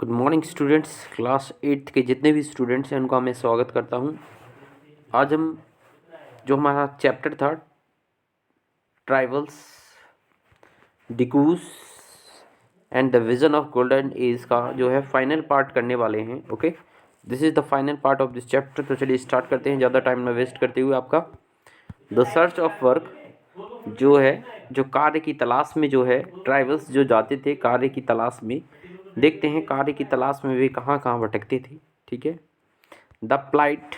Good morning students. Class 8th के जितने भी स्टूडेंट्स हैं उनका मैं स्वागत करता हूं। आज हम जो हमारा चैप्टर था tribals, dikus and the vision of golden age का जो है फाइनल पार्ट करने वाले हैं। Okay, this is the final part of this chapter. तो चलिए स्टार्ट करते हैं ज़्यादा टाइम ना वेस्ट करते हुए। आपका द सर्च ऑफ वर्क जो है, जो कार्य की तलाश में जो है ट्राइबल्स जो जाते थे कार्य की तलाश में, देखते हैं कार्य की तलाश में वे कहाँ कहाँ भटकते थे। ठीक है, the plight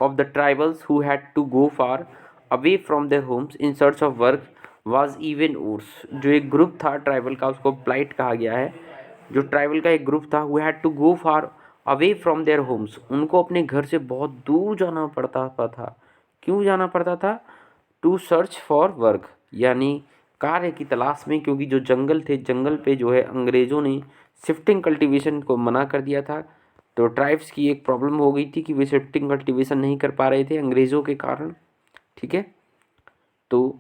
of the tribals who had to go far away from their homes in search of work was even worse. जो एक ग्रुप था ट्राइबल का, उसको प्लाइट कहा गया है। जो ट्राइबल का एक ग्रुप था, who had to go far away from their homes, उनको अपने घर से बहुत दूर जाना पड़ता था। क्यों जाना पड़ता था? टू सर्च फॉर वर्क, यानी कार्य की तलाश में, क्योंकि जो जंगल थे, जंगल पे जो है अंग्रेज़ों ने शिफ्टिंग कल्टीवेशन को मना कर दिया था। तो ट्राइब्स की एक प्रॉब्लम हो गई थी कि वे शिफ्टिंग कल्टीवेशन नहीं कर पा रहे थे अंग्रेज़ों के कारण। ठीक है, तो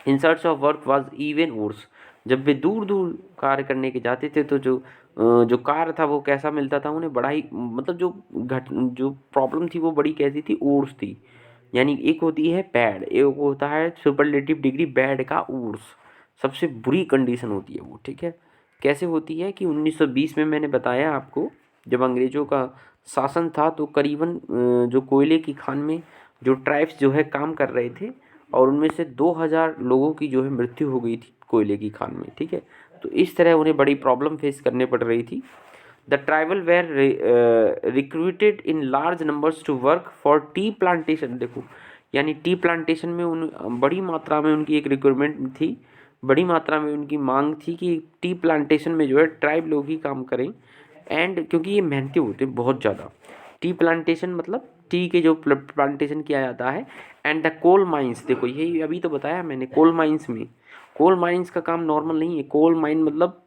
इन search of work was even verse. जब वे दूर दूर कार्य करने के जाते थे तो जो कार्य था वो कैसा मिलता था उन्हें? बड़ा ही, मतलब जो प्रॉब्लम थी वो बड़ी कैसी थी? ऊर्स थी। यानी एक होती है बैड, एक होता है सुपरलेटिव डिग्री बैड का ऊर्स, सबसे बुरी कंडीशन होती है वो। ठीक है, कैसे होती है कि 1920 में मैंने बताया आपको, जब अंग्रेज़ों का शासन था तो करीबन जो कोयले की खान में जो ट्राइब्स जो है काम कर रहे थे, और उनमें से 2000 लोगों की जो है मृत्यु हो गई थी कोयले की खान में। ठीक है, तो इस तरह उन्हें बड़ी प्रॉब्लम फेस करने पड़ रही थी। The tribal were recruited in large numbers to work for tea plantation. देखो, यानी टी प्लांटेशन में उन बड़ी मात्रा में उनकी एक रिक्वायरमेंट थी, बड़ी मात्रा में उनकी मांग थी कि टी प्लांटेशन में जो है ट्राइब लोग ही काम करें। एंड क्योंकि ये मेहनती होते हैं बहुत ज़्यादा। टी प्लांटेशन मतलब टी के जो प्लांटेशन किया जाता है। एंड द कोल माइंस, देखो यही अभी तो बताया मैंने, कोल माइंस में, कोल माइंस का काम नॉर्मल नहीं है। कोल माइन मतलब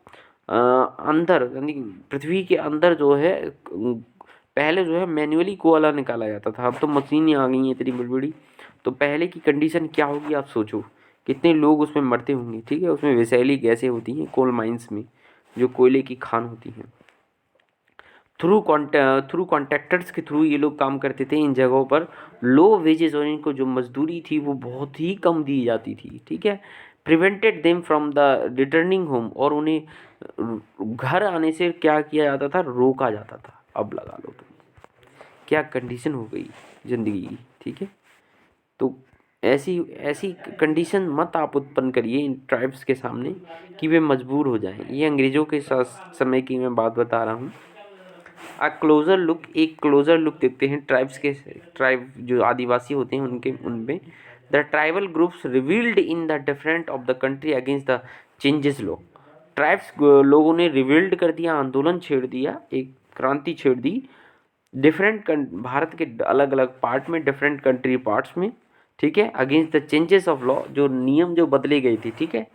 अंदर, यानी पृथ्वी के अंदर जो है पहले जो है मैन्युअली कोयला निकाला जाता था, अब तो मशीनें आ गई हैं इतनी बड़ी बड़ी। तो पहले की कंडीशन क्या होगी आप सोचो, कितने लोग उसमें मरते होंगे। ठीक है, उसमें विषैली गैसें होती हैं कोल माइंस में, जो कोयले की खान होती हैं। थ्रू कॉन्ट्रैक्टर्स के थ्रू ये लोग काम करते थे इन जगहों पर। लो वेजेस, और इनको जो मजदूरी थी वो बहुत ही कम दी जाती थी। ठीक है, prevented them from the returning home, और उन्हें घर आने से क्या किया जाता था? रोका जाता था। अब लगा लो तुम, क्या कंडीशन हो गई ज़िंदगी की। ठीक है, तो ऐसी ऐसी कंडीशन मत आप उत्पन्न करिए इन ट्राइब्स के सामने कि वे मजबूर हो जाएं। ये अंग्रेज़ों के समय की मैं बात बता रहा हूँ। क्लोजर लुक, एक क्लोजर लुक देखते हैं ट्राइब्स के, ट्राइब जो आदिवासी होते हैं उनके, उनमें the tribal groups revealed in the different of the country against the changes law. Tribes लोगों ने रिवील्ड कर दिया, आंदोलन छेड़ दिया, एक क्रांति छेड़ दी डिफरेंट भारत के अलग अलग पार्ट में, डिफरेंट कंट्री पार्ट्स में। ठीक है, against the changes of law, जो नियम जो बदले गए थे। ठीक है,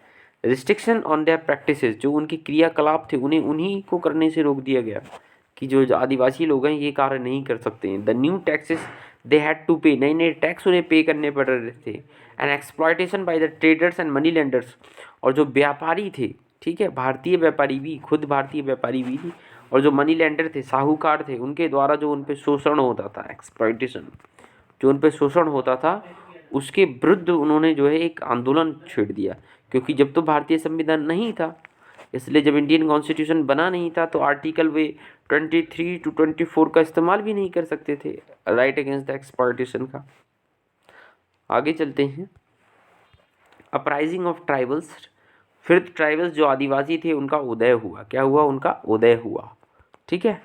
रिस्ट्रिक्शन ऑन देयर प्रैक्टिसेस, जो उनके क्रियाकलाप थे उन्हें उन्हीं को करने से रोक दिया गया कि जो आदिवासी लोग हैं ये कार्य नहीं कर सकते हैं। The new taxes they had to pay, नए नए टैक्स उन्हें पे करने पड़ रहे थे। And exploitation by the traders and money lenders, और जो व्यापारी थे, ठीक है, भारतीय व्यापारी भी, खुद भारतीय व्यापारी भी थी, और जो मनी लेंडर थे, साहूकार थे, उनके द्वारा जो उन पे शोषण होता था, एक्सप्लॉयटेशन, जो उन पे शोषण होता था, उसके विरुद्ध उन्होंने जो है एक आंदोलन छेड़ दिया। क्योंकि जब तो भारतीय संविधान नहीं था, इसलिए जब इंडियन कॉन्स्टिट्यूशन बना नहीं था तो आर्टिकल वे 23 to 24 का इस्तेमाल भी नहीं कर सकते थे, राइट अगेंस्ट द एक्सप्लॉयटेशन का। आगे चलते हैं, अपराइजिंग ऑफ ट्राइबल्स। फिर ट्राइबल्स जो आदिवासी थे उनका उदय हुआ। क्या हुआ? उनका उदय हुआ। ठीक है,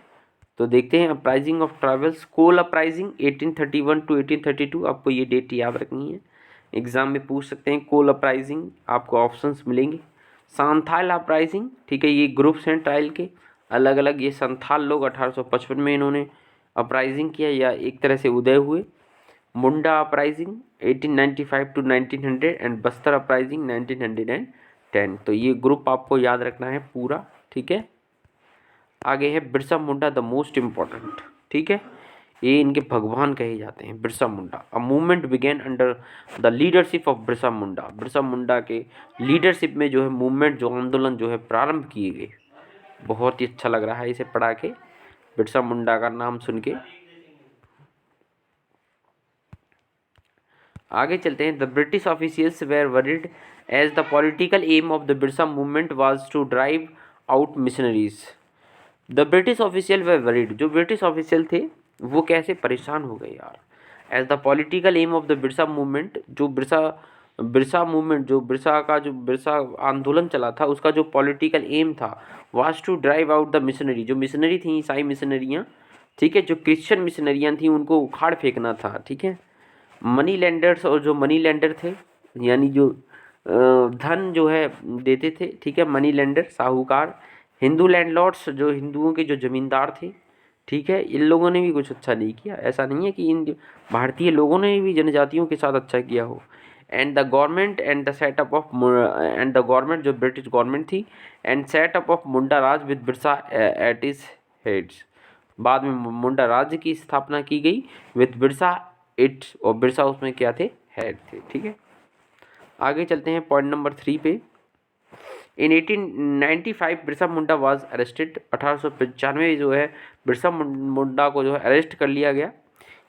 तो देखते हैं uprising of tribals. Kol uprising 1831 to 1832, आपको ये डेट याद रखनी है, एग्जाम में पूछ सकते हैं। कोल अपराइजिंग आपको ऑप्शंस मिलेंगे। सांथाल अपराइजिंग, ठीक है, ये ग्रुप्स हैं ट्राइल के अलग अलग। ये संथाल लोग 1855 में इन्होंने अपराइजिंग किया या एक तरह से उदय हुए। Munda uprising 1895 to 1900 and Bastar uprising 1910। तो ये ग्रुप आपको याद रखना है पूरा। ठीक है, आगे है Birsa Munda, the most important. ठीक है, ये इनके भगवान कहे जाते हैं, Birsa Munda. A movement began under the leadership of Birsa Munda. Birsa Munda के लीडरशिप में जो है मूवमेंट, जो आंदोलन जो है प्रारंभ किए गए। बहुत ही अच्छा लग रहा है इसे पढ़ा के, बिरसा मुंडा का नाम सुन के। आगे चलते हैं। The British officials were worried as the political aim of the Birsa movement was to drive out missionaries. The British official were worried, जो ब्रिटिश ऑफिशियल थे वो कैसे परेशान हो गए यार। As the political aim of the Birsa movement, जो Birsa movement, जो बिरसा का जो बिरसा आंदोलन चला था उसका जो पॉलिटिकल एम था, was to drive out the missionary, जो मिशनरी थी ईसाई मिशनरियाँ, ठीक है, जो क्रिश्चियन मिशनरियाँ थी उनको उखाड़ फेंकना था, ठीक है। मनी लेंडर्स, और जो मनी लेंडर थे यानी जो धन जो है देते थे, ठीक है, मनी लेंडर साहूकार। हिंदू लैंडलॉर्ड्स, जो हिंदुओं के जो ज़मींदार थे, ठीक है, इन लोगों ने भी कुछ अच्छा नहीं किया। ऐसा नहीं है कि इन भारतीय लोगों ने भी जनजातियों के साथ अच्छा किया हो। And the government and the setup of and the government, जो ब्रिटिश गवर्नमेंट थी, and setup of Munda Raj with Birsa at its heads. बाद में मुंडा राज्य की स्थापना की गई विद बिरसा इट, और बिरसा उसमें क्या थे, हेड थे, ठीक है। आगे चलते हैं पॉइंट नंबर 3 पे। इन 1895 बिरसा मुंडा वाज अरेस्टेड। 1895 जो है बिरसा मुंडा को जो है अरेस्ट कर लिया गया।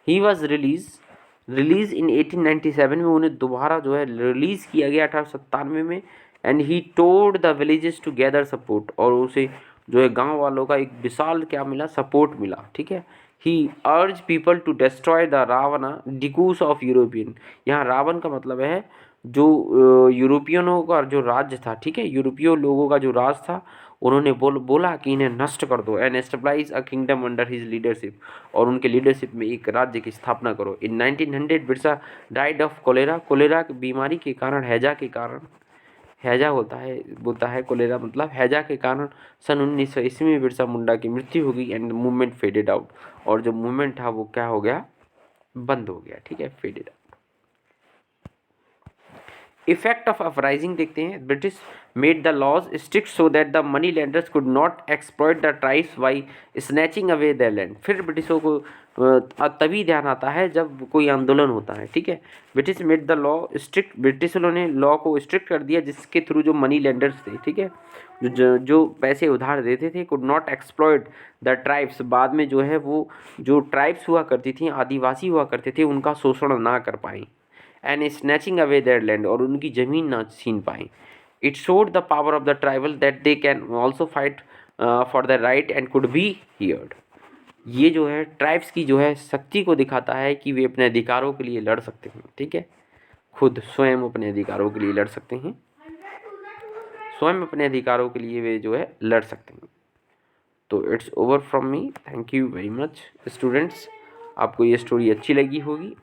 ही वाज रिलीज इन 1897 में, उन्हें दोबारा जो है रिलीज़ किया गया 1897 में। And he told the villages to gather support, और उसे जो है गांव वालों का एक विशाल क्या मिला, सपोर्ट मिला, ठीक है। He urge people to destroy the Ravana dikus of European. यहाँ रावण का मतलब है जो यूरोपियनों का जो राज्य था, ठीक है, यूरोपीय लोगों का जो राज था, उन्होंने बोला कि इन्हें नष्ट कर दो। And establish a kingdom under his leadership, और उनके लीडरशिप में एक राज्य की स्थापना करो। In 1900 Birsa died of cholera, cholera की बीमारी के कारण, हैजा के कारण, हैजा बोलता है कोलेरा मतलब हैजा के कारण सन 1900 ईस्वी में बिरसा मुंडा की मृत्यु हो गई। एंड मूवमेंट फेडेड आउट, और जो मूवमेंट था वो क्या हो गया, बंद हो गया, ठीक है, फेडेड। इफेक्ट ऑफ अपराइजिंग देखते हैं। British made the laws strict so that the money lenders could not exploit the tribes by snatching away their land. फिर ब्रिटिशों को तभी ध्यान आता है जब कोई आंदोलन होता है, ठीक है। British made the law strict, ब्रिटिशों ने लॉ को स्ट्रिक्ट कर दिया जिसके थ्रू जो मनी लेंडर्स थे, ठीक है, जो पैसे उधार देते थे, could not exploit the tribes, बाद में जो है वो जो ट्राइब्स हुआ करती थी, आदिवासी हुआ करते थे, उनका शोषण ना कर पाए। And snatching away their land, और उनकी ज़मीन ना छीन पाएँ। It showed the power of the tribal that they can also fight for the right and could be heard. ये जो है ट्राइब्स की जो है शक्ति को दिखाता है कि वे अपने अधिकारों के लिए लड़ सकते हैं, ठीक है, खुद स्वयं अपने अधिकारों के लिए लड़ सकते हैं, स्वयं अपने अधिकारों के लिए वे जो है लड़ सकते हैं। तो it's over from me, thank you very much students. आपको ये स्टोरी अच्छी लगी होगी